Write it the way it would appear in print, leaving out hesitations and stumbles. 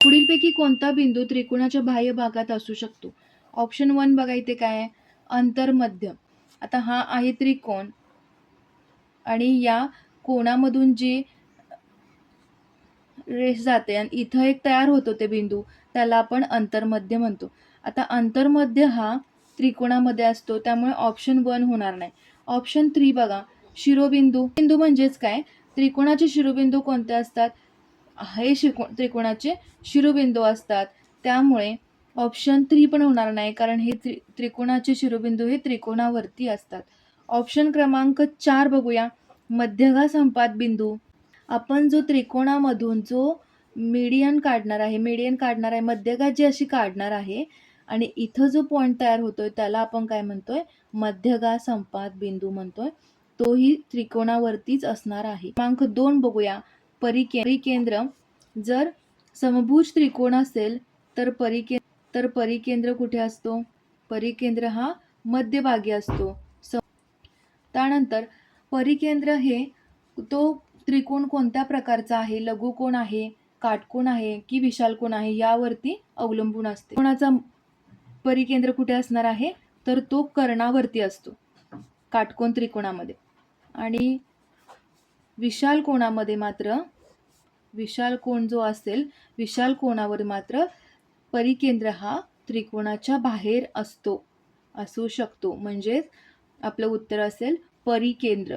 पुढीलपैकी कोणता बिंदू त्रिकोणाच्या बाह्य भागात असू शकतो? ऑप्शन 1 बघा इथे काय आहे, अंतर्मध्य. आता हा आहे त्रिकोण आणि या कोणामधून जी रेष जाते आणि इथं एक तयार होतो ते बिंदू, त्याला आपण अंतर्मध्य म्हणतो. आता अंतर्मध्य हा त्रिकोणामध्ये असतो, त्यामुळे ऑप्शन 1 होणार नाही. ऑप्शन 3 बघा, शिरोबिंदू. बिंदू म्हणजेच काय, त्रिकोणाचे शिरोबिंदू कोणते असतात? हे त्रिकोणाचे शिरोबिंदू असतात. त्यामुळे ऑप्शन 3 पण होणार नाही, कारण हे त्रिकोणाचे शिरोबिंदू हे त्रिकोणावरती असतात. ऑप्शन क्रमांक 4 बघूया, मध्यगा संपात बिंदू. आपण जो त्रिकोणामधून जो मीडियन काढणार आहे, मध्यगा जी अशी काढणार आहे आणि इथं जो पॉइंट तयार होतोय त्याला आपण काय म्हणतोय, मध्यगा संपात बिंदू म्हणतोय. तोही त्रिकोणावरतीच असणार आहे. क्रमांक 2 बघूया, परिकेंद्र. जर समभुज त्रिकोण असेल तर परिकेंद्र कुठे असतो? परिकेंद्र हा मध्यभागी असतो. त्यानंतर परिकेंद्र हे तो त्रिकोण कोणत्या प्रकारचा आहे, लघुकोन आहे, काटकोन आहे की विशाल कोन आहे यावरती अवलंबून असते. कोणाचा परिकेंद्र कुठे असणार आहे, तर तो कर्णावरती असतो काटकोन त्रिकोणामध्ये. आणि विशाल कोणामध्ये मात्र, विशाल कोन जो असेल, विशाल कोणावर मात्र परिकेंद्र हा त्रिकोणाच्या बाहेर असू शकतो. म्हणजेच आपलं उत्तर असेल परिकेंद्र.